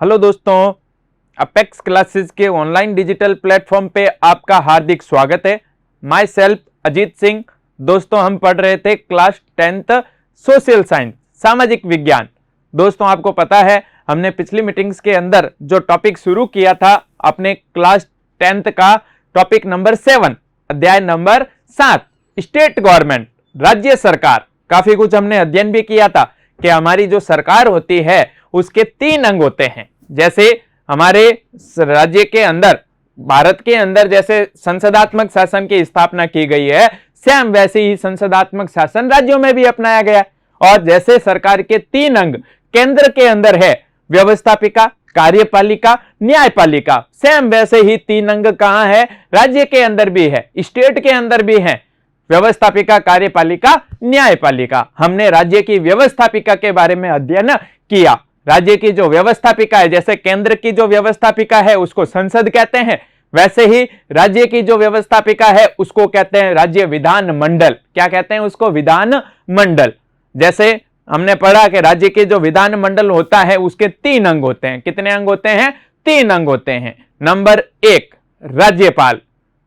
Hello दोस्तों, apex classes के online digital platform पे आपका हार्दिक स्वागत है। My self Ajit Singh. दोस्तों, हम पढ़ रहे थे क्लास 10th सोशल साइंस, सामाजिक विज्ञान। दोस्तों, आपको पता है हमने पिछली मीटिंग्स के अंदर जो टॉपिक शुरू किया था अपने क्लास 10th का टॉपिक नंबर 7, अध्याय नंबर 7, स्टेट गवर्नमेंट, राज्य सरकार। काफी कुछ हमने अध्ययन भी किया था कि हमारी जो सरकार होती है उसके 3 अंग होते हैं। जैसे हमारे राज्य के अंदर, भारत के अंदर जैसे संसदात्मक शासन की स्थापना की गई है, सेम वैसे ही संसदात्मक शासन राज्यों में भी अपनाया गया। और जैसे सरकार के 3 अंग केंद्र के अंदर है, व्यवस्थापिका, कार्यपालिका, न्यायपालिका, सेम वैसे ही 3 अंग कहां है? राज्य के अंदर भी है, स्टेट के अंदर भी है, व्यवस्थापिका, कार्यपालिका, न्यायपालिका। हमने राज्य की व्यवस्थापिका के बारे में अध्ययन किया। राज्य की जो व्यवस्थापिका है, जैसे केंद्र की जो व्यवस्थापिका है उसको संसद कहते हैं, वैसे ही राज्य की जो व्यवस्थापिका है उसको कहते हैं राज्य विधान मंडल। क्या कहते हैं उसको? विधान मंडल। जैसे हमने पढ़ा कि राज्य के जो विधान मंडल होता है उसके 3 अंग होते हैं। कितने अंग होते हैं? 3 अंग होते हैं। नंबर 1 राज्यपाल,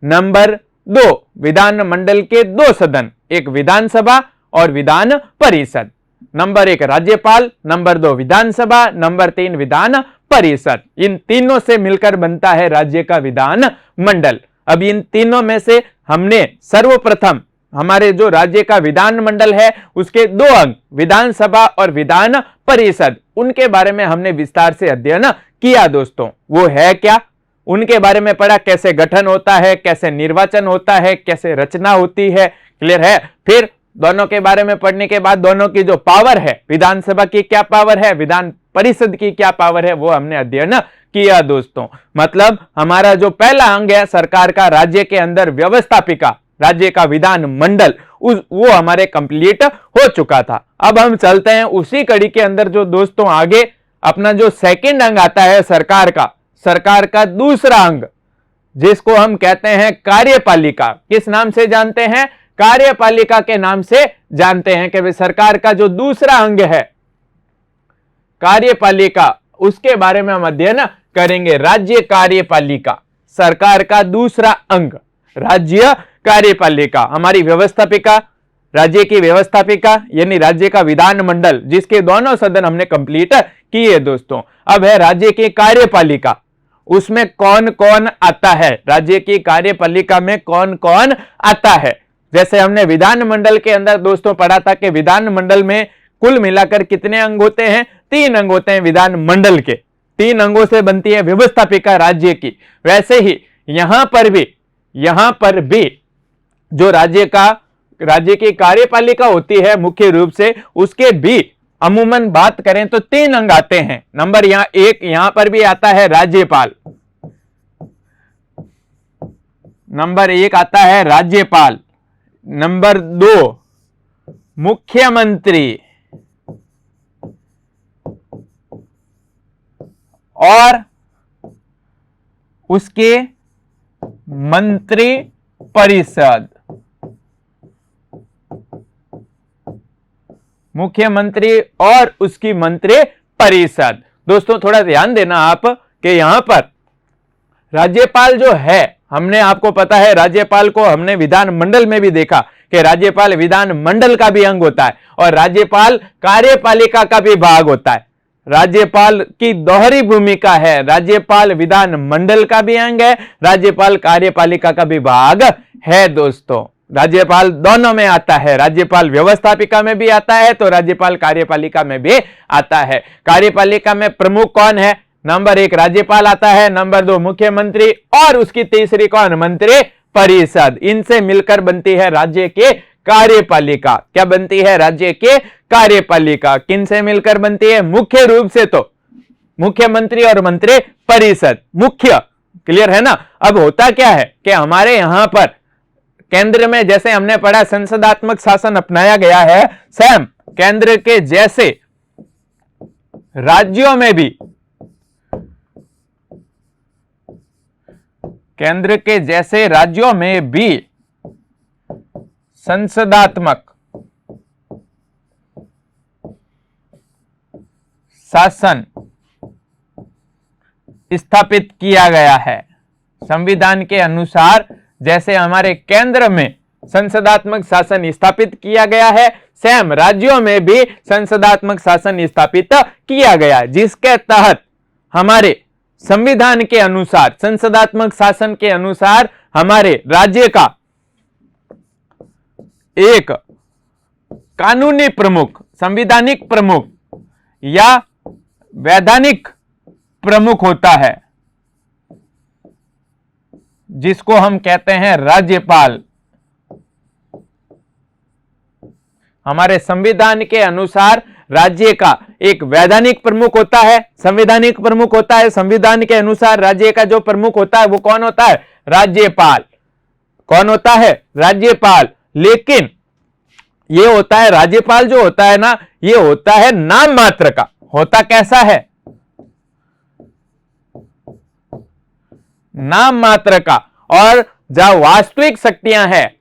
नंबर 2 विधान मंडल के 2 सदन, एक विधानसभा और विधान परिषद। नंबर 1 राज्यपाल, नंबर 2 विधानसभा, नंबर 3 विधान परिषद। इन तीनों से मिलकर बनता है राज्य का विधान मंडल। अब इन तीनों में से हमने सर्वप्रथम हमारे जो राज्य का विधान मंडल है उसके 2 अंग, विधानसभा और विधान परिषद, उनके बारे में हमने विस्तार से अध्ययन किया। दोस्तों, वो है क्या? उनके बारे में पढ़ा, कैसे गठन होता है, कैसे निर्वाचन होता है, कैसे रचना होती है। क्लियर है? फिर दोनों के बारे में पढ़ने के बाद दोनों की जो पावर है, विधानसभा की क्या पावर है, विधान परिषद की क्या पावर है, वो हमने अध्ययन किया। दोस्तों, मतलब हमारा जो पहला अंग है सरकार का, राज्य के अंदर व्यवस्थापिका, राज्य का विधान मंडल, वो हमारे कंप्लीट हो चुका था। अब हम चलते हैं उसी कड़ी के अंदर जो दोस्तों आगे अपना जो सेकंड अंग आता है सरकार का दूसरा अंग, जिसको हम कहते हैं कार्यपालिका। किस नाम से जानते हैं? कार्यपालिका के नाम से जानते हैं कि सरकार का जो दूसरा अंग है कार्यपालिका, उसके बारे में हम अध्ययन करेंगे। राज्य कार्यपालिका, सरकार का दूसरा अंग राज्य कार्यपालिका। हमारी व्यवस्थापिका, राज्य की व्यवस्थापिका यानी राज्य का विधान मंडल, जिसके दोनों सदन हमने कंप्लीट किए। दोस्तों, अब है राज्य की कार्यपालिका। उसमें कौन कौन आता है? राज्य की कार्यपालिका में कौन कौन आता है? जैसे हमने विधान मंडल के अंदर दोस्तों पढ़ा था कि विधान मंडल में कुल मिलाकर कितने अंग होते हैं? 3 अंग होते हैं विधान मंडल के। 3 अंगों से बनती है व्यवस्थापिका राज्य की। वैसे ही यहां पर भी जो राज्य की कार्यपालिका होती है मुख्य रूप से, उसके भी अमूमन बात करें तो 3 अंग आते हैं। नंबर 1 यहां पर भी आता है राज्यपाल। नंबर 1 आता है राज्यपाल। नंबर 2 मुख्यमंत्री और उसके मंत्री परिषद। मुख्यमंत्री और उसकी मंत्री परिषद। दोस्तों, थोड़ा ध्यान देना आप कि यहां पर राज्यपाल जो है, हमने आपको पता है राज्यपाल को हमने विधान मंडल में भी देखा कि राज्यपाल विधान मंडल का भी अंग होता है और राज्यपाल कार्यपालिका का भी भाग होता है। राज्यपाल की दोहरी भूमिका है, राज्यपाल विधान मंडल का भी अंग है, राज्यपाल कार्यपालिका का भी भाग है। दोस्तों, राज्यपाल दोनों में आता है, राज्यपाल व्यवस्थापिका में भी आता है तो राज्यपाल कार्यपालिका में भी आता है। कार्यपालिका में प्रमुख कौन है? नंबर 1 राज्यपाल आता है, नंबर 2 मुख्यमंत्री और उसकी तीसरी कौन? मंत्री परिषद। इनसे मिलकर बनती है राज्य के कार्यपालिका। क्या बनती है? राज्य के कार्यपालिका। किन से मिलकर बनती है? मुख्य रूप से तो मुख्यमंत्री और मंत्री परिषद मुख्य। क्लियर है ना? अब होता क्या है कि हमारे यहां पर केंद्र में जैसे हमने पढ़ा संसदात्मक शासन अपनाया गया है, सेम केंद्र के जैसे राज्यों में भी, केंद्र के जैसे राज्यों में भी संसदात्मक शासन स्थापित किया गया है। संविधान के अनुसार जैसे हमारे केंद्र में संसदात्मक शासन स्थापित किया गया है, सेम राज्यों में भी संसदात्मक शासन स्थापित किया गया, जिसके तहत हमारे संविधान के अनुसार, संसदात्मक शासन के अनुसार हमारे राज्य का एक कानूनी प्रमुख, संवैधानिक प्रमुख या वैधानिक प्रमुख होता है, जिसको हम कहते हैं राज्यपाल। हमारे संविधान के अनुसार राज्य का एक वैधानिक प्रमुख होता है, संवैधानिक प्रमुख होता है। संविधान के अनुसार राज्य का जो प्रमुख होता है वो कौन होता है? राज्यपाल। कौन होता है? राज्यपाल। लेकिन ये होता है, राज्यपाल जो होता है ना, ये होता है नाम मात्र का। होता कैसा है? नाम मात्र का। और जब वास्तविक शक्तियां हैं,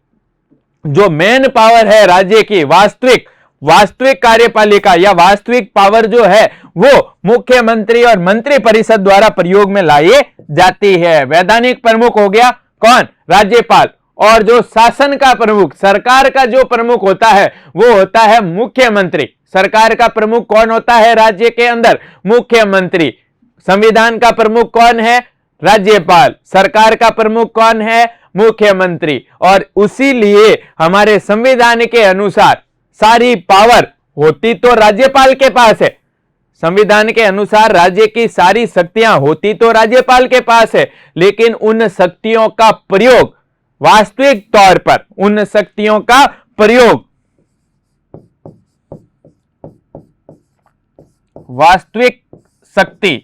जो मेन पावर है राज्य की, वास्तविक कार्यपालिका या वास्तविक पावर जो है वो मुख्यमंत्री और मंत्री परिषद द्वारा प्रयोग में लाई जाती है। वैधानिक प्रमुख हो गया कौन? राज्यपाल। और जो शासन का प्रमुख, सरकार का जो प्रमुख होता है वो होता है मुख्यमंत्री। सरकार का प्रमुख कौन होता है राज्य के अंदर? मुख्यमंत्री। संविधान का प्रमुख कौन है? राज्यपाल। सरकार का प्रमुख कौन है? मुख्यमंत्री। और उसीलिए हमारे संविधान के अनुसार सारी पावर होती तो राज्यपाल के पास है। संविधान के अनुसार राज्य की सारी शक्तियां होती तो राज्यपाल के पास है, लेकिन उन शक्तियों का प्रयोग वास्तविक तौर पर, उन शक्तियों का प्रयोग वास्तविक शक्ति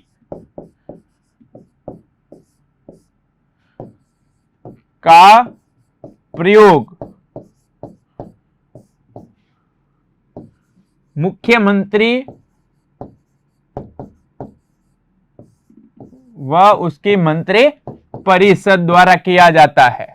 का प्रयोग मुख्यमंत्री व उसकी मंत्री परिषद द्वारा किया जाता है।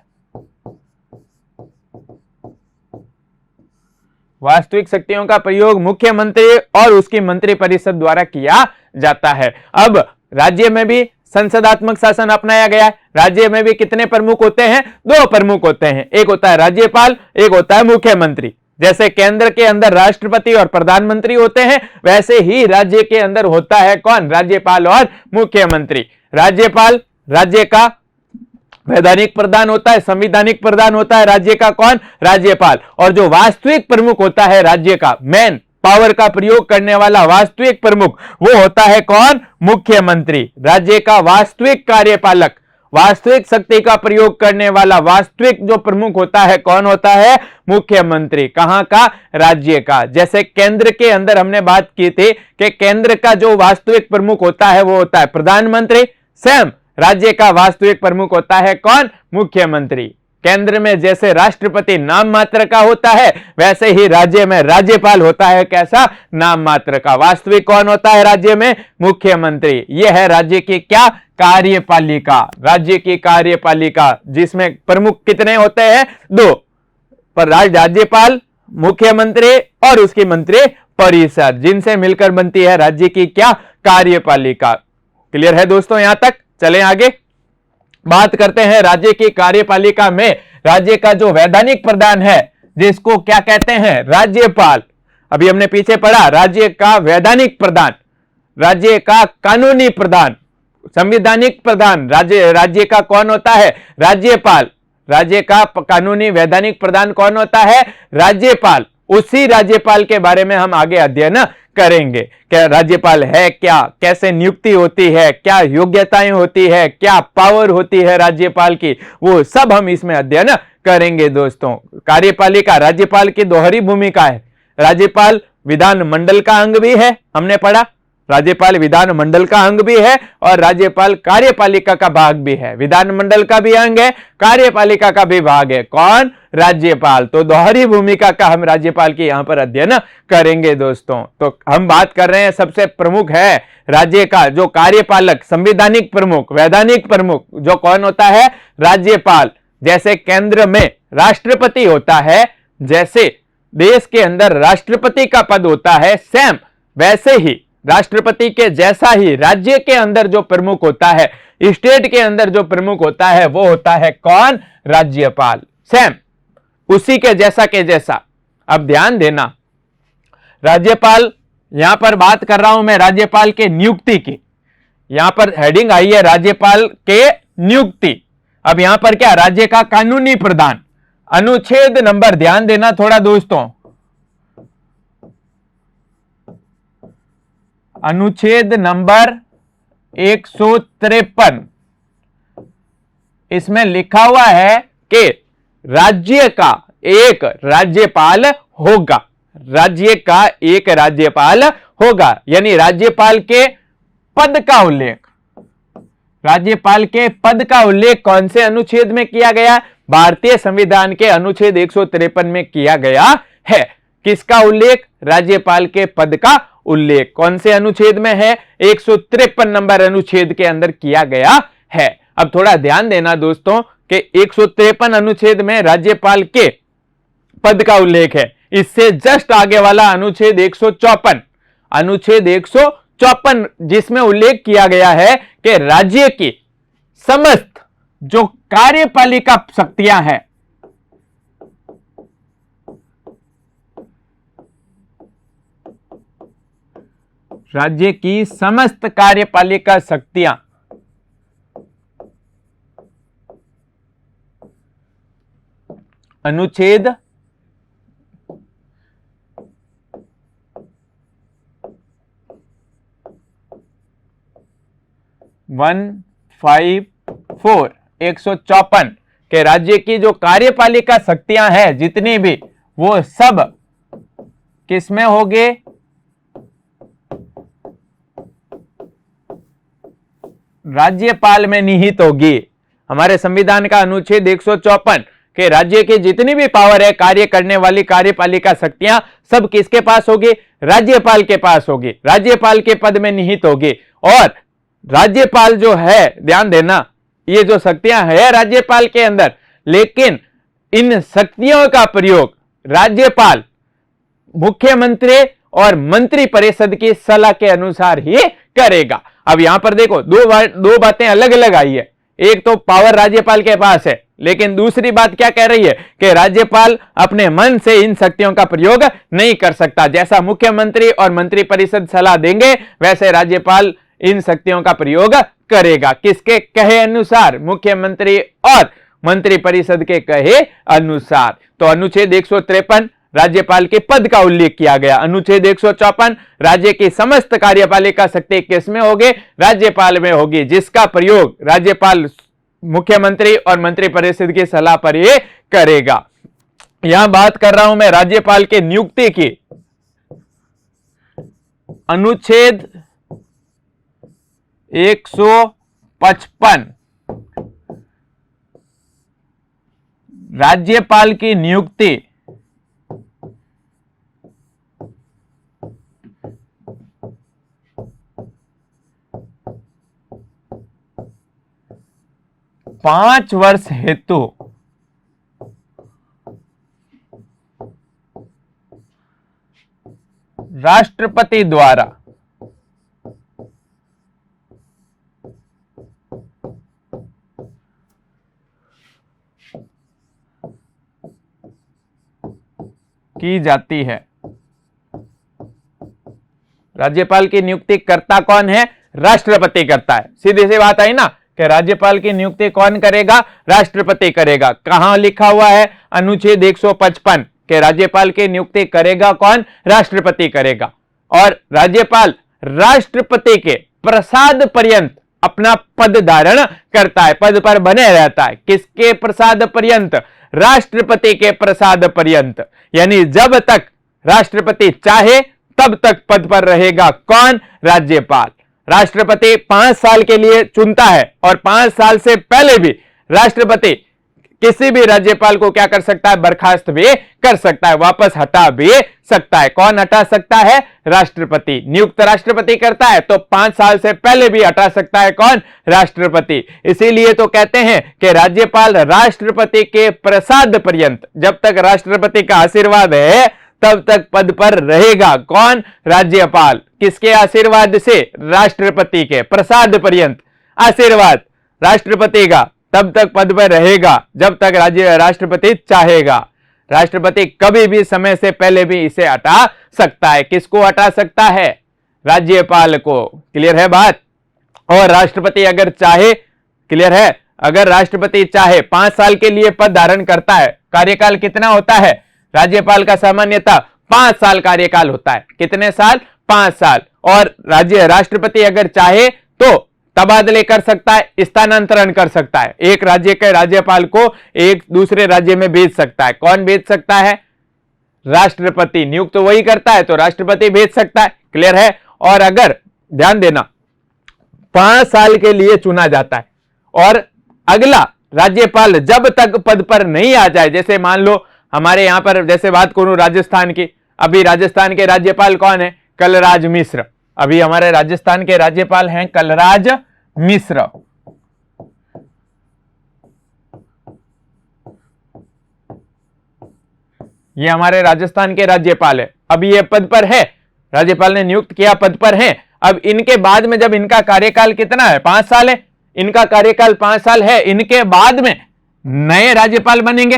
वास्तविक शक्तियों का प्रयोग मुख्यमंत्री और उसकी मंत्री परिषद द्वारा किया जाता है। अब राज्य में भी संसदात्मक शासन अपनाया गया है। राज्य में भी कितने प्रमुख होते हैं? 2 प्रमुख होते हैं। एक होता है राज्यपाल, एक होता है मुख्यमंत्री। जैसे केंद्र के अंदर राष्ट्रपति और प्रधानमंत्री होते हैं, वैसे ही राज्य के अंदर होता है कौन? राज्यपाल और मुख्यमंत्री। राज्यपाल राज्य का वैधानिक प्रधान होता है, संवैधानिक प्रधान होता है राज्य का कौन? राज्यपाल। और जो वास्तविक प्रमुख होता है राज्य का, मेन पावर का प्रयोग करने वाला वास्तविक प्रमुख, वो होता है कौन? मुख्यमंत्री। राज्य का वास्तविक कार्यपालक, वास्तविक शक्ति का प्रयोग करने वाला वास्तविक जो प्रमुख होता है कौन होता है? मुख्यमंत्री। कहां का? राज्य का। जैसे केंद्र के अंदर हमने बात की थी कि केंद्र का जो वास्तविक प्रमुख होता है वो होता है प्रधानमंत्री। सेम राज्य का वास्तविक प्रमुख होता है कौन? मुख्यमंत्री। केंद्र में जैसे राष्ट्रपति नाम मात्र का होता है, वैसे ही राज्य में राज्यपाल होता है कैसा? नाम मात्र का। वास्तविक कौन होता है राज्य में? मुख्यमंत्री। यह है राज्य की क्या? कार्यपालिका। राज्य की कार्यपालिका, जिसमें प्रमुख कितने होते हैं? 2, पर राज्यपाल, मुख्यमंत्री और उसकी मंत्री परिषद, जिनसे मिलकर बनती है राज्य की क्या? कार्यपालिका। क्लियर है दोस्तों? यहां तक चलें आगे। बात करते हैं राज्य की कार्यपालिका में राज्य का जो वैधानिक प्रधान है, जिसको क्या कहते हैं? राज्यपाल। अभी हमने पीछे पढ़ा, राज्य का वैधानिक प्रधान, राज्य का कानूनी प्रधान, संवैधानिक प्रधान। राज्य का कौन होता है? राज्यपाल। राज्य का कानूनी वैधानिक प्रधान कौन होता है? राज्यपाल। उसी राज्यपाल के बारे में हम आगे अध्ययन करेंगे। क्या राज्यपाल है क्या, कैसे नियुक्ति होती है, क्या योग्यताएं होती है, क्या पावर होती है राज्यपाल की, वो सब हम इसमें अध्ययन करेंगे दोस्तों। कार्यपालिका, राज्यपाल की दोहरी भूमिका है। राज्यपाल विधान मंडल का अंग भी है, हमने पढ़ा। राज्यपाल विधान मंडल का अंग भी है और राज्यपाल कार्यपालिका का भाग भी है। विधान मंडल का भी अंग है, कार्यपालिका का भी भाग है। कौन? राज्यपाल। तो दोहरी भूमिका का हम राज्यपाल की यहां पर अध्ययन करेंगे दोस्तों। तो हम बात कर रहे हैं, सबसे प्रमुख है राज्य का जो कार्यपालक, संवैधानिक प्रमुख, वैधानिक प्रमुख, जो कौन होता है? राज्यपाल। जैसे केंद्र में राष्ट्रपति होता है, जैसे देश के अंदर राष्ट्रपति का पद होता है, सेम वैसे ही राष्ट्रपति के जैसा ही राज्य के अंदर जो प्रमुख होता है, स्टेट के अंदर जो प्रमुख होता है, वो होता है कौन? राज्यपाल। सेम उसी के जैसा। अब ध्यान देना, राज्यपाल, यहां पर बात कर रहा हूं मैं राज्यपाल के नियुक्ति की। यहां पर हेडिंग आई है राज्यपाल के नियुक्ति। अब यहां पर क्या? राज्य का कानूनी प्रधान। अनुच्छेद नंबर, ध्यान देना थोड़ा दोस्तों, अनुच्छेद नंबर 153, इसमें लिखा हुआ है कि राज्य का एक राज्यपाल होगा। राज्य का एक राज्यपाल होगा, यानी राज्यपाल के पद का उल्लेख, राज्यपाल के पद का उल्लेख कौन से अनुच्छेद में किया गया? भारतीय संविधान के अनुच्छेद 153 में किया गया है। किसका उल्लेख? राज्यपाल के पद का उल्लेख कौन से अनुच्छेद में है? 153 नंबर अनुच्छेद के अंदर किया गया है। अब थोड़ा ध्यान देना दोस्तों कि 153 अनुच्छेद में राज्यपाल के पद का उल्लेख है। इससे जस्ट आगे वाला अनुच्छेद 154, अनुच्छेद 154, जिसमें उल्लेख किया गया है कि राज्य की समस्त जो कार्यपालिका शक्तियां हैं, राज्य की समस्त कार्यपालिका शक्तियां अनुच्छेद 154 के राज्य की जो कार्यपालिका शक्तियां हैं जितनी भी, वो सब किसमें होंगे? राज्यपाल में निहित होगी। हमारे संविधान का अनुच्छेद 154 के राज्य की जितनी भी पावर है, कार्य करने वाली कार्यपालिका शक्तियां सब किसके पास होगी? राज्यपाल के पास होगी, राज्यपाल के पद में निहित होगी। और राज्यपाल जो है, ध्यान देना, ये जो शक्तियां है राज्यपाल के अंदर, लेकिन इन शक्तियों का प्रयोग राज्यपाल मुख्यमंत्री और मंत्री परिषद की सलाह के अनुसार ही करेगा। अब यहां पर देखो, दो बातें अलग अलग आई है। एक तो पावर राज्यपाल के पास है, लेकिन दूसरी बात क्या कह रही है कि राज्यपाल अपने मन से इन शक्तियों का प्रयोग नहीं कर सकता। जैसा मुख्यमंत्री और मंत्री परिषद सलाह देंगे, वैसे राज्यपाल इन शक्तियों का प्रयोग करेगा। किसके कहे अनुसार? मुख्यमंत्री और मंत्री परिषद के कहे अनुसार। तो अनुच्छेद 153 राज्यपाल के पद का उल्लेख किया गया। अनुच्छेद 154 राज्य की समस्त कार्यपालिका शक्ति किसमें होगी? राज्यपाल में होगी, जिसका प्रयोग राज्यपाल मुख्यमंत्री और मंत्री परिषद की सलाह पर ही करेगा। यहां बात कर रहा हूं मैं राज्यपाल के नियुक्ति की। अनुच्छेद 155 राज्यपाल की नियुक्ति पांच वर्ष हेतु राष्ट्रपति द्वारा की जाती है। राज्यपाल की नियुक्ति करता कौन है? राष्ट्रपति करता है। सीधी सी बात आई ना कि राज्यपाल की नियुक्ति कौन करेगा? राष्ट्रपति करेगा। कहां लिखा हुआ है? अनुच्छेद 155 के राज्यपाल की नियुक्ति करेगा कौन? राष्ट्रपति करेगा। और राज्यपाल राष्ट्रपति के प्रसाद पर्यंत अपना पद धारण करता है, पद पर बने रहता है। किसके प्रसाद पर्यंत? राष्ट्रपति के प्रसाद पर्यंत। यानी जब तक राष्ट्रपति चाहे तब तक पद पर रहेगा कौन? राज्यपाल। राष्ट्रपति 5 साल के लिए चुनता है और 5 साल से पहले भी राष्ट्रपति किसी भी राज्यपाल को क्या कर सकता है? बर्खास्त भी कर सकता है, वापस हटा भी सकता है। कौन हटा सकता है? राष्ट्रपति। नियुक्त राष्ट्रपति करता है तो 5 साल से पहले भी हटा सकता है कौन? राष्ट्रपति। इसीलिए तो कहते हैं कि राज्यपाल राष्ट्रपति के प्रसाद पर्यंत, जब तक राष्ट्रपति का आशीर्वाद है तब तक पद पर रहेगा। कौन? राज्यपाल। किसके आशीर्वाद से? राष्ट्रपति के प्रसाद पर्यंत आशीर्वाद राष्ट्रपति का, तब तक पद पर रहेगा जब तक राष्ट्रपति चाहेगा। राष्ट्रपति कभी भी समय से पहले भी इसे हटा सकता है। किसको हटा सकता है? राज्यपाल को। क्लियर है बात? और राष्ट्रपति अगर चाहे, क्लियर है, अगर राष्ट्रपति चाहे 5 साल के लिए पद धारण करता है। कार्यकाल कितना होता है राज्यपाल का? सामान्यतः 5 साल कार्यकाल होता है। कितने साल? 5 साल। और राष्ट्रपति अगर चाहे तो तबादले कर सकता है, स्थानांतरण कर सकता है। एक राज्य के राज्यपाल को एक दूसरे राज्य में भेज सकता है। कौन भेज सकता है? राष्ट्रपति। नियुक्त तो वही करता है, तो राष्ट्रपति भेज सकता है। क्लियर है? और अगर ध्यान देना, 5 साल के लिए चुना जाता है और अगला राज्यपाल जब तक पद पर नहीं आ जाए, जैसे मान लो हमारे यहां पर जैसे बात करूं राजस्थान की, अभी राजस्थान के राज्यपाल कौन है? कलराज मिश्र। अभी हमारे राजस्थान के राज्यपाल हैं कलराज मिश्र। ये हमारे राजस्थान के राज्यपाल है। अभी ये पद पर है, राज्यपाल ने नियुक्त किया, पद पर है। अब इनके बाद में जब इनका कार्यकाल कितना है? 5 साल है। इनका कार्यकाल 5 साल है। इनके बाद में नए राज्यपाल बनेंगे,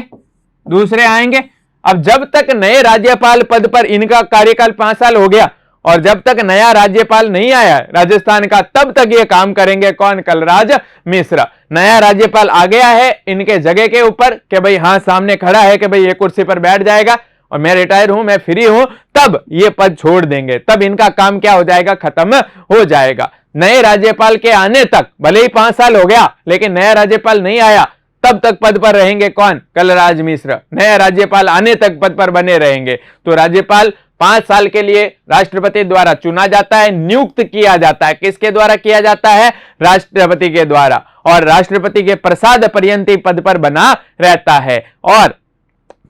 दूसरे आएंगे। अब जब तक नए राज्यपाल पद पर, इनका कार्यकाल 5 साल हो गया और जब तक नया राज्यपाल नहीं आया राजस्थान का, तब तक ये काम करेंगे। कौन? कलराज मिश्र। नया राज्यपाल आ गया है इनके जगह के ऊपर कि भाई हाँ, सामने खड़ा है कि भाई ये कुर्सी पर बैठ जाएगा और मैं रिटायर हूं, मैं फ्री हूं, तब ये पद छोड़ देंगे। तब इनका काम क्या हो जाएगा? खत्म हो जाएगा। नए राज्यपाल के आने तक भले ही 5 साल हो गया लेकिन नया राज्यपाल नहीं आया, तब तक पद पर रहेंगे। कौन? कलराज मिश्र। नया राज्यपाल आने तक पद पर बने रहेंगे। तो राज्यपाल 5 साल के लिए राष्ट्रपति द्वारा चुना जाता है, नियुक्त किया जाता है। किसके द्वारा किया जाता है? राष्ट्रपति के द्वारा। और राष्ट्रपति के प्रसाद पर्यंत पद पर बना रहता है। और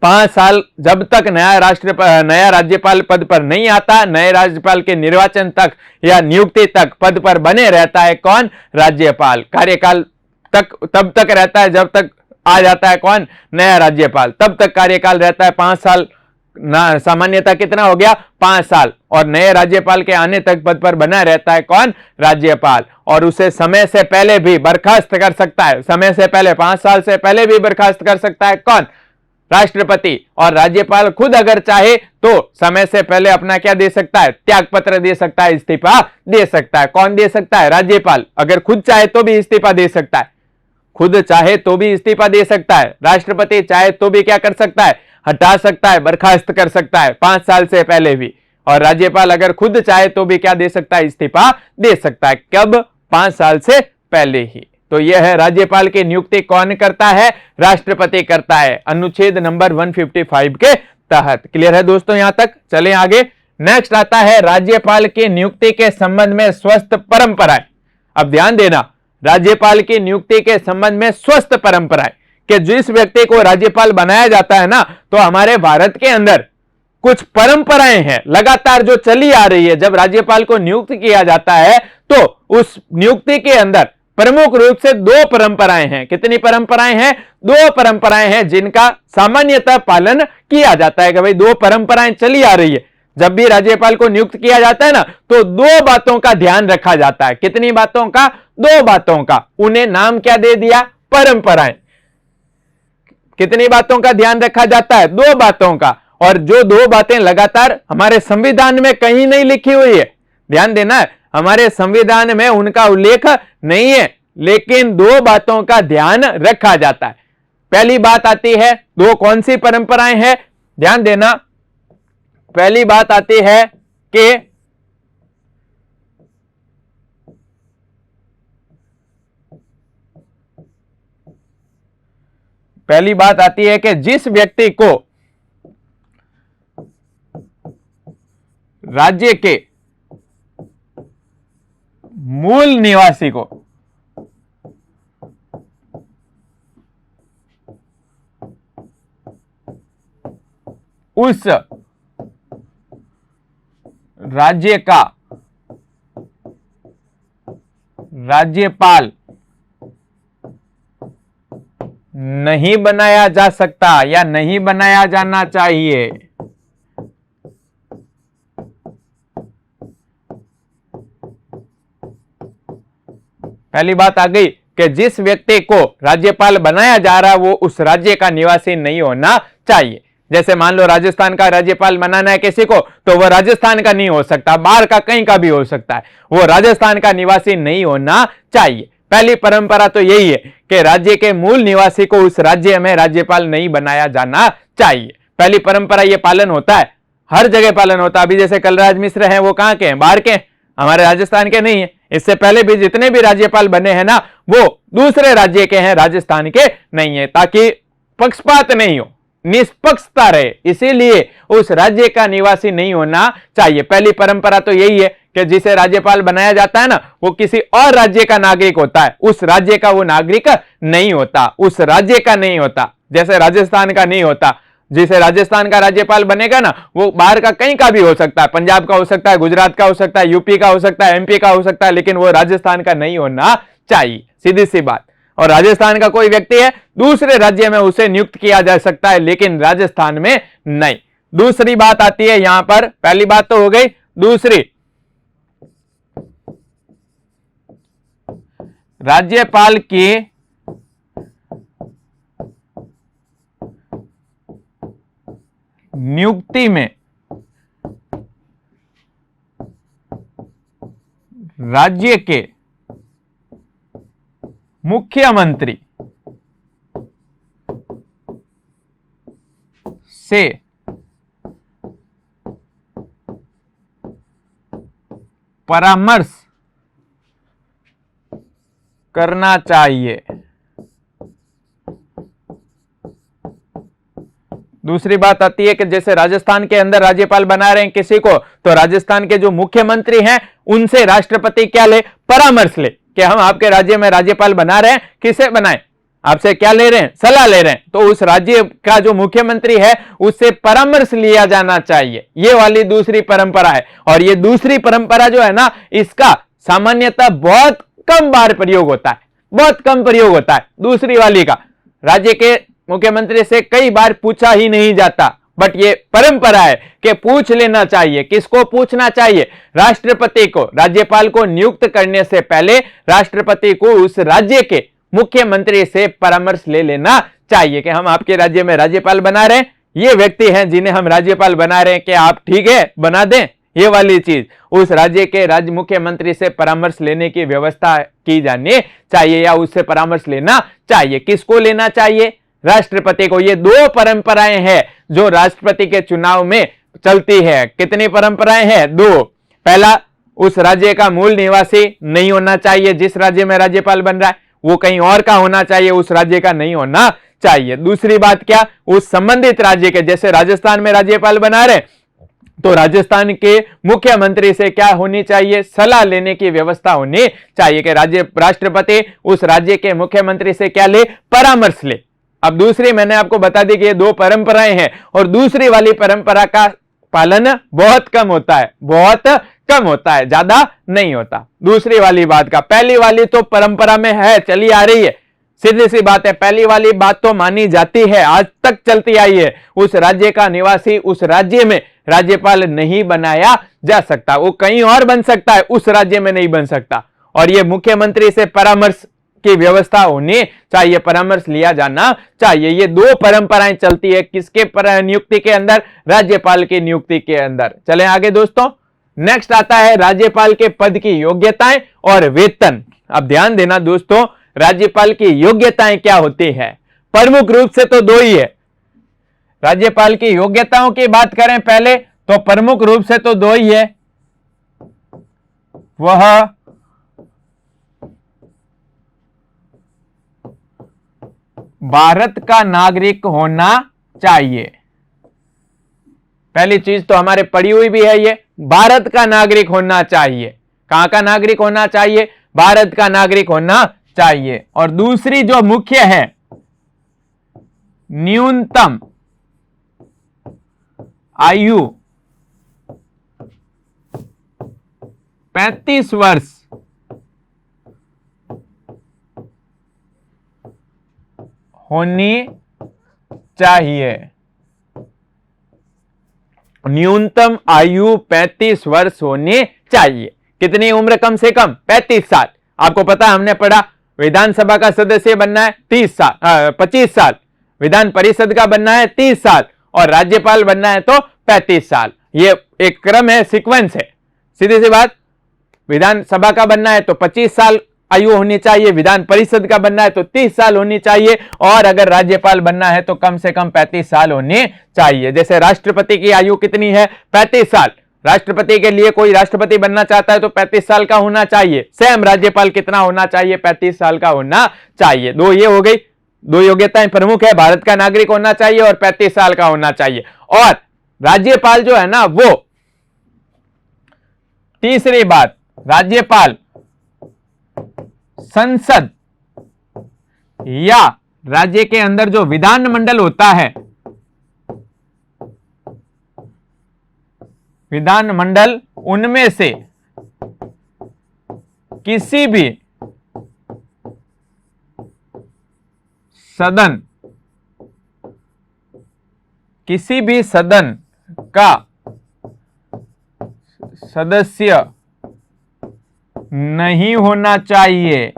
5 साल जब तक नया राज्यपाल पद पर नहीं आता, नए राज्यपाल के निर्वाचन तक या नियुक्ति तक पद पर बने रहता है। कौन? राज्यपाल। कार्यकाल तक तब तक रहता है जब तक आ जाता है कौन? नया राज्यपाल। तब तक कार्यकाल रहता है 5 साल। सामान्यतः कितना हो गया? 5 साल। और नए राज्यपाल के आने तक पद पर बना रहता है कौन? राज्यपाल। और उसे समय से पहले भी बर्खास्त कर सकता है। समय से पहले, 5 साल से पहले भी बर्खास्त कर सकता है। कौन? राष्ट्रपति। और राज्यपाल खुद अगर चाहे तो समय से पहले अपना क्या दे सकता है? त्याग पत्र दे सकता है, इस्तीफा दे सकता है। कौन दे सकता है? राज्यपाल। अगर खुद चाहे तो भी इस्तीफा दे सकता है, खुद चाहे तो भी इस्तीफा दे सकता है। राष्ट्रपति चाहे तो भी क्या कर सकता है? हटा सकता है, बर्खास्त कर सकता है 5 साल से पहले भी। और राज्यपाल अगर खुद चाहे तो भी क्या दे सकता है? इस्तीफा दे सकता है। कब? 5 साल से पहले ही। तो यह है राज्यपाल की नियुक्ति कौन करता है? राष्ट्रपति करता है, अनुच्छेद नंबर 155 के तहत। क्लियर है दोस्तों यहां तक? चलें आगे। नेक्स्ट आता है राज्यपाल की नियुक्ति के संबंध में स्वस्थ परंपराएं। अब ध्यान देना, राज्यपाल की नियुक्ति के संबंध में स्वस्थ परंपराएं, कि जिस व्यक्ति को राज्यपाल बनाया जाता है ना, तो हमारे भारत के अंदर कुछ परंपराएं हैं लगातार जो चली आ रही है। जब राज्यपाल को नियुक्त किया जाता है तो उस नियुक्ति के अंदर प्रमुख रूप से 2 परंपराएं हैं। कितनी परंपराएं हैं? 2 परंपराएं हैं जिनका सामान्यतः पालन किया जाता है कि भाई 2 परंपराएं चली आ रही है। जब भी राज्यपाल को नियुक्त किया जाता है ना, तो 2 बातों का ध्यान रखा जाता है। कितनी बातों का? 2 बातों का। उन्हें नाम क्या दे दिया? परंपराएं। कितनी बातों का ध्यान रखा जाता है? 2 बातों का। और जो 2 बातें लगातार हमारे संविधान में कहीं नहीं लिखी हुई है, ध्यान देना, हमारे संविधान में उनका उल्लेख नहीं है, लेकिन 2 बातों का ध्यान रखा जाता है। पहली बात आती है, 2 कौन सी परंपराएं हैं? ध्यान देना, पहली बात आती है कि जिस व्यक्ति को राज्य के मूल निवासी को उस राज्य का राज्यपाल नहीं बनाया जा सकता या नहीं बनाया जाना चाहिए, पहली बात आ गई कि जिस व्यक्ति को राज्यपाल बनाया जा रहा है वो उस राज्य का निवासी नहीं होना चाहिए। जैसे मान लो राजस्थान का राज्यपाल बनाना है किसी को, तो वो राजस्थान का नहीं हो सकता, बाहर का कहीं का भी हो सकता है, वो राजस्थान का निवासी नहीं होना चाहिए। पहली परंपरा तो यही है कि राज्य के मूल निवासी को उस राज्य में राज्यपाल नहीं बनाया जाना चाहिए। पहली परंपरा ये पालन होता है, हर जगह पालन होता है। अभी जैसे कलराज मिश्र हैं, वो कहां के हैं? बाहर के, हमारे राजस्थान के नहीं है। इससे पहले भी जितने भी राज्यपाल बने हैं ना, वो दूसरे राज्य के हैं, राजस्थान के नहीं है, ताकि पक्षपात नहीं हो, निष्पक्षता रहे, इसीलिए उस राज्य का निवासी नहीं होना चाहिए। पहली परंपरा तो यही है कि जिसे राज्यपाल बनाया जाता है ना, वो किसी और राज्य का नागरिक होता है, उस राज्य का वो नागरिक नहीं होता, उस राज्य का नहीं होता। जैसे राजस्थान का नहीं होता, जिसे राजस्थान का राज्यपाल बनेगा ना, वो बाहर का कहीं का भी हो सकता है, पंजाब का हो सकता है, गुजरात का हो सकता है, यूपी का हो सकता है, एमपी का हो सकता है, लेकिन वो राजस्थान का नहीं होना चाहिए, सीधी सी बात। और राजस्थान का कोई व्यक्ति है, दूसरे राज्य में उसे नियुक्त किया जा सकता है, लेकिन राजस्थान में नहीं। दूसरी बात आती है यहां पर, पहली बात तो हो गई, दूसरी, राज्यपाल की नियुक्ति में राज्य के मुख्यमंत्री से परामर्श करना चाहिए। दूसरी बात आती है कि जैसे राजस्थान के अंदर राज्यपाल बना रहे हैं किसी को, तो राजस्थान के जो मुख्यमंत्री हैं उनसे राष्ट्रपति क्या ले? परामर्श ले कि हम आपके राज्य में राज्यपाल बना रहे हैं, किसे बनाएं? आपसे क्या ले रहे हैं? सलाह ले रहे हैं। तो उस राज्य का जो मुख्यमंत्री है उससे परामर्श लिया जाना चाहिए। ये वाली दूसरी परंपरा है। और ये दूसरी परंपरा जो है ना, इसका सामान्यतः बहुत कम बार प्रयोग होता है, बहुत कम प्रयोग होता है। दूसरी वाली का राज्य के मुख्यमंत्री से कई बार पूछा ही नहीं जाता, बट ये परंपरा है कि पूछ लेना चाहिए। किसको पूछना चाहिए? राष्ट्रपति को। राज्यपाल को नियुक्त करने से पहले राष्ट्रपति को उस राज्य के मुख्यमंत्री से परामर्श ले लेना चाहिए कि हम आपके राज्य में राज्यपाल बना रहे हैं, ये व्यक्ति हैं जिन्हें हम राज्यपाल बना रहे हैं, कि आप ठीक है बना दें। ये वाली चीज उस राज्य के राज्य मुख्यमंत्री से परामर्श लेने की व्यवस्था की जानी चाहिए, या उससे परामर्श लेना चाहिए। किसको लेना चाहिए? राष्ट्रपति को। ये दो परंपराएं हैं जो राष्ट्रपति के चुनाव में चलती है। कितनी परंपराएं हैं? दो। पहला, उस राज्य का मूल निवासी नहीं होना चाहिए, जिस राज्य में राज्यपाल बन रहा है वो कहीं और का होना चाहिए, उस राज्य का नहीं होना चाहिए। दूसरी बात क्या? उस संबंधित राज्य के, जैसे राजस्थान में राज्यपाल बना रहे, तो राजस्थान के मुख्यमंत्री से क्या होनी चाहिए? सलाह लेने की व्यवस्था होनी चाहिए कि राष्ट्रपति उस राज्य के मुख्यमंत्री से क्या ले? परामर्श ले। अब दूसरी मैंने आपको बता दी कि ये दो परंपराएं हैं, और दूसरी वाली परंपरा का पालन बहुत कम होता है, बहुत कम होता है, ज्यादा नहीं होता। दूसरी वाली बात का, पहली वाली तो परंपरा में है, चली आ रही है, सीधी सी बात है। पहली वाली बात तो मानी जाती है, आज तक चलती आई है। उस राज्य का निवासी उस राज्य में राज्यपाल नहीं बनाया जा सकता, वो कहीं और बन सकता है, उस राज्य में नहीं बन सकता। और ये मुख्यमंत्री से परामर्श की व्यवस्था होनी चाहिए, परामर्श लिया जाना चाहिए। ये दो परंपराएं चलती है, किसके नियुक्ति के अंदर? राज्यपाल की नियुक्ति के अंदर। चलें आगे दोस्तों। नेक्स्ट आता है राज्यपाल के पद की योग्यताएं और वेतन। अब ध्यान देना दोस्तों, राज्यपाल की योग्यताएं क्या होती है? प्रमुख रूप से तो दो ही है। राज्यपाल की योग्यताओं की बात करें पहले, तो प्रमुख रूप से तो दो ही है। वह भारत का नागरिक होना चाहिए। पहली चीज तो हमारे पढ़ी हुई भी है, ये भारत का नागरिक होना चाहिए। कहां का नागरिक होना चाहिए? भारत का नागरिक होना चाहिए। और दूसरी जो मुख्य है, न्यूनतम आयु 35 वर्ष होनी चाहिए। न्यूनतम आयु 35 वर्ष होनी चाहिए। कितनी उम्र? कम से कम 35 साल। आपको पता है, हमने पढ़ा विधानसभा का सदस्य बनना है 25 साल, विधान परिषद का बनना है 30 साल और राज्यपाल बनना है तो 35 साल। ये एक क्रम है, सीक्वेंस है। सीधी सी बात, विधानसभा का बनना है तो 25 साल आयु होनी चाहिए, विधान परिषद का बनना है तो 30 साल होनी चाहिए और अगर राज्यपाल बनना है तो कम से कम 35 साल होनी चाहिए। जैसे राष्ट्रपति की आयु कितनी है? 35 साल। राष्ट्रपति के लिए कोई राष्ट्रपति बनना चाहता है तो 35 साल का होना चाहिए। सेम राज्यपाल कितना होना चाहिए? 35 साल का होना चाहिए। दो ये हो गई, दो योग्यताएं प्रमुख है, भारत का नागरिक होना चाहिए और 35 साल का होना चाहिए। और राज्यपाल जो है ना, वो तीसरी बात, राज्यपाल संसद या राज्य के अंदर जो विधानमंडल होता है, विधानमंडल, उनमें से किसी भी सदन, किसी भी सदन का सदस्य नहीं होना चाहिए।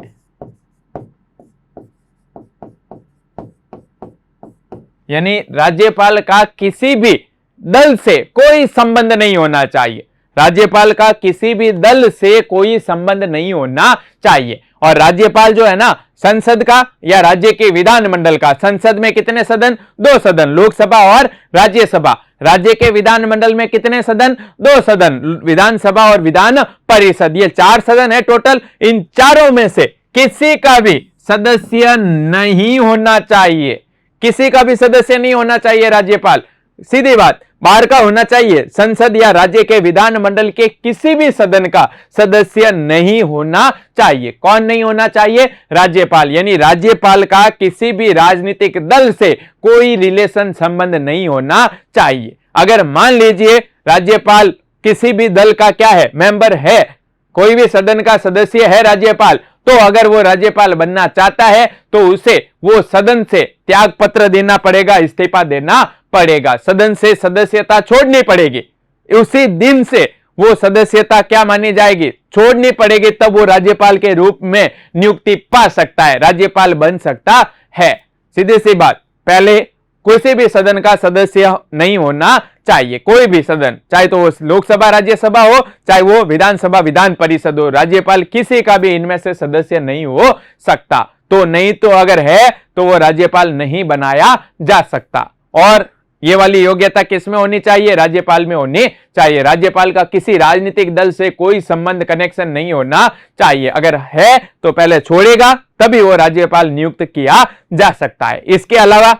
यानी राज्यपाल का किसी भी दल से कोई संबंध नहीं होना चाहिए। राज्यपाल का किसी भी दल से कोई संबंध नहीं होना चाहिए। और राज्यपाल जो है ना, संसद का या राज्य के विधानमंडल का, संसद में कितने सदन? 2 सदन, लोकसभा और राज्यसभा। राज्य के विधानमंडल में कितने सदन? 2 सदन, विधानसभा और विधान परिषद। ये 4 सदन है टोटल। इन चारों में से किसी का भी सदस्य नहीं होना चाहिए, किसी का भी सदस्य नहीं होना चाहिए राज्यपाल। सीधी बात, बाहर का होना चाहिए। संसद या राज्य के विधानमंडल के किसी भी सदन का सदस्य नहीं होना चाहिए। कौन नहीं होना चाहिए? राज्यपाल। यानी राज्यपाल का किसी भी राजनीतिक दल से कोई रिलेशन, संबंध नहीं होना चाहिए। अगर मान लीजिए राज्यपाल किसी भी दल का क्या है? मेंबर है, कोई भी सदन का सदस्य है राज्यपाल, तो अगर वो राज्यपाल बनना चाहता है तो उसे वो सदन से त्याग पत्र देना पड़ेगा, इस्तीफा देना पड़ेगा, सदन से सदस्यता छोड़नी पड़ेगी। उसी दिन से वो सदस्यता क्या मानी जाएगी? छोड़नी पड़ेगी, तब वो राज्यपाल के रूप में नियुक्ति पा सकता है, राज्यपाल बन सकता है। सीधी सी बात, पहले किसी भी सदन का सदस्य नहीं होना चाहिए, कोई भी सदन, चाहे तो वो लोकसभा राज्यसभा हो, चाहे वो विधानसभा विधान परिषद हो, राज्यपाल किसी का भी इनमें से सदस्य नहीं हो सकता। तो नहीं तो अगर है तो वो राज्यपाल नहीं बनाया जा सकता। और ये वाली योग्यता किसमें होनी चाहिए? राज्यपाल में होनी चाहिए। राज्यपाल का किसी राजनीतिक दल से कोई संबंध, कनेक्शन नहीं होना चाहिए। अगर है तो पहले छोड़ेगा, तभी वो राज्यपाल नियुक्त किया जा सकता है। इसके अलावा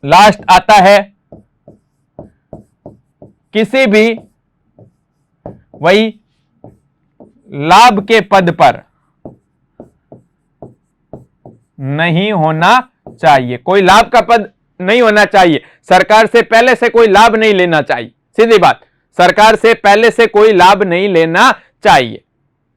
लास्ट आता है किसी भी वही लाभ के पद पर नहीं होना चाहिए। कोई लाभ का पद नहीं होना चाहिए। सरकार से पहले से कोई लाभ नहीं लेना चाहिए। सीधी बात, सरकार से पहले से कोई लाभ नहीं लेना चाहिए।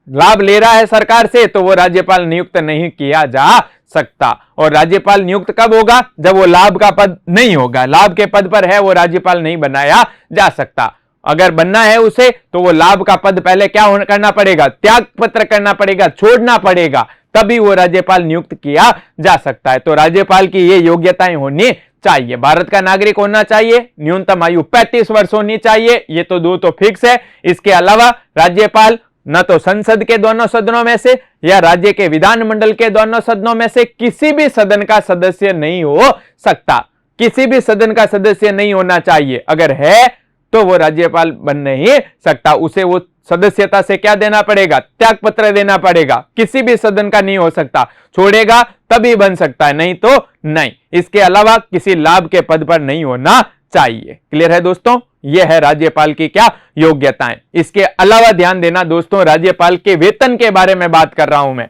लाभ ले रहा है सरकार से तो वो राज्यपाल नियुक्त नहीं किया जा सकता। और राज्यपाल नियुक्त कब होगा? जब वो लाभ का पद नहीं होगा, लाभ के पद पर है, वो राज्यपाल नहीं बनाया जा सकता। अगर बनना है उसे तो वो लाभ का पद पहले क्या करना पड़ेगा? त्याग पत्र करना पड़ेगा, छोड़ना पड़ेगा, तभी वो राज्यपाल नियुक्त किया जा सकता है। तो राज्यपाल की ये योग्यताएं होनी चाहिए। भारत का नागरिक होना चाहिए, न्यूनतम आयु 35 वर्ष होनी चाहिए, ये तो 2 तो फिक्स है। इसके अलावा राज्यपाल न तो संसद के दोनों सदनों में से या राज्य के विधानमंडल के दोनों सदनों में से किसी भी सदन का सदस्य नहीं हो सकता। किसी भी सदन का सदस्य नहीं होना चाहिए। अगर है तो वो राज्यपाल बन नहीं सकता, उसे वो सदस्यता से क्या देना पड़ेगा? त्याग पत्र देना पड़ेगा। किसी भी सदन का नहीं हो सकता, छोड़ेगा तभी बन सकता है, नहीं तो नहीं। इसके अलावा किसी लाभ के पद पर नहीं होना चाहिए। क्लियर है दोस्तों? यह है राज्यपाल की क्या योग्यताएं। इसके अलावा ध्यान देना दोस्तों, राज्यपाल के वेतन के बारे में बात कर रहा हूं मैं।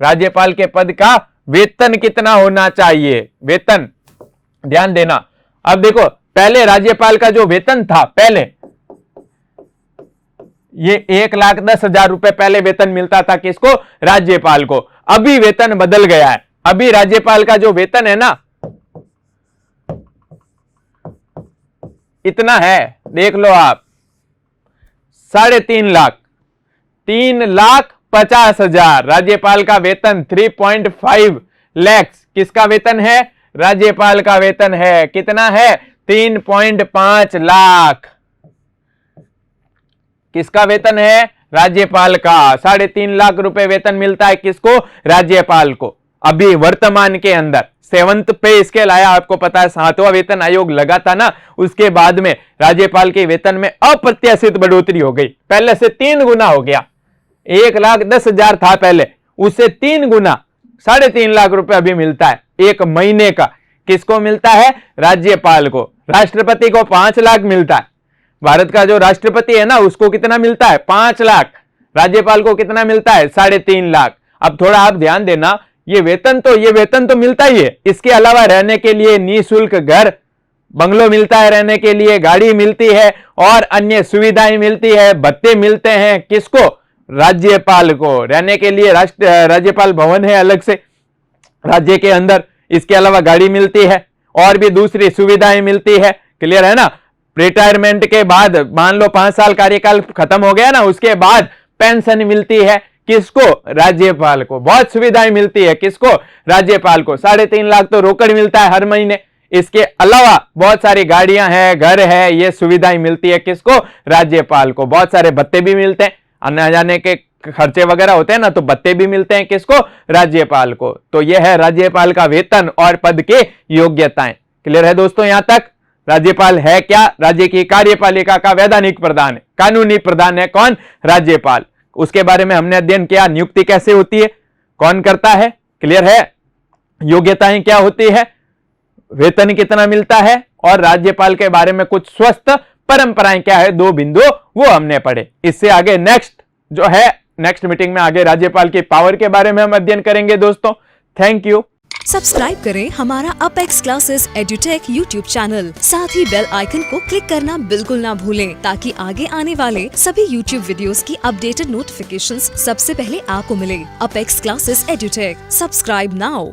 राज्यपाल के पद का वेतन कितना होना चाहिए? वेतन ध्यान देना। अब देखो, पहले राज्यपाल का जो वेतन था, पहले ये 1,10,000 रुपए पहले वेतन मिलता था किसको? राज्यपाल को। अभी वेतन बदल गया है। अभी राज्यपाल का जो वेतन है ना, इतना है, देख लो आप, 3.5 लाख, 3,05,000 50,000। राज्यपाल का वेतन 3.5 लाख। किसका वेतन है? राज्यपाल का वेतन है कितना है? 3.5 लाख। किसका वेतन है? राज्यपाल का। 3.5 लाख रुपए वेतन मिलता है किसको? राज्यपाल को। अभी वर्तमान के अंदर 7th पे स्केल आया, आपको पता है 7वां वेतन आयोग लगा था ना, उसके बाद में राज्यपाल के वेतन में अप्रत्याशित बढ़ोतरी हो गई। पहले से 3 गुना हो गया। 1,10,000 था पहले, उससे 3 गुना 3.5 लाख रुपए अभी मिलता है एक महीने का। किसको मिलता है? राज्यपाल को। राष्ट्रपति को 5 लाख मिलता है। भारत का जो राष्ट्रपति है ना, उसको कितना मिलता है? 5 लाख। राज्यपाल को कितना मिलता है? 3.5 लाख। अब थोड़ा आप ध्यान देना, ये वेतन तो मिलता ही है। इसके अलावा रहने के लिए निःशुल्क घर बंगलो मिलता है, रहने के लिए गाड़ी मिलती है और अन्य सुविधाएं मिलती है, भत्ते मिलते हैं। किसको? राज्यपाल को। रहने के लिए राज्यपाल भवन है अलग से राज्य के अंदर। इसके अलावा गाड़ी मिलती है और भी दूसरी सुविधाएं मिलती है। क्लियर है ना? रिटायरमेंट के बाद मान लो 5 साल कार्यकाल खत्म हो गया ना, उसके बाद पेंशन मिलती है। किसको? राज्यपाल को। बहुत सुविधाएं मिलती है। किसको? राज्यपाल को। 3.5 लाख तो रोकड़ मिलता है हर महीने। इसके अलावा बहुत सारी गाड़ियां हैं, घर है, ये सुविधाएं मिलती है। किसको? राज्यपाल को। बहुत सारे भत्ते भी मिलते हैं, आने जाने के खर्चे वगैरह होते हैं ना, तो भत्ते भी मिलते हैं। किसको? राज्यपाल को। तो यह है राज्यपाल का वेतन और पद की योग्यताएं। क्लियर है दोस्तों? यहां तक राज्यपाल है क्या? राज्य की कार्यपालिका का वैधानिक प्रधान है, कानूनी प्रधान है। कौन? राज्यपाल। उसके बारे में हमने अध्ययन किया। नियुक्ति कैसे होती है, कौन करता है, क्लियर है? योग्यताएं क्या होती है, वेतन कितना मिलता है, और राज्यपाल के बारे में कुछ स्वस्थ परंपराएं क्या है, 2 बिंदु वो हमने पढ़े। इससे आगे नेक्स्ट मीटिंग में आगे राज्यपाल की पावर के बारे में हम अध्ययन करेंगे दोस्तों। Thank you. सब्सक्राइब करें हमारा apex classes edutech YouTube channel. साथ ही बेल आइकन को क्लिक करना बिल्कुल ना भूलें, ताकि आगे आने वाले सभी यूट्यूब वीडियोस की अपडेटेड नोटिफिकेशंस सबसे पहले आपको मिले। Apex classes edutech, subscribe now.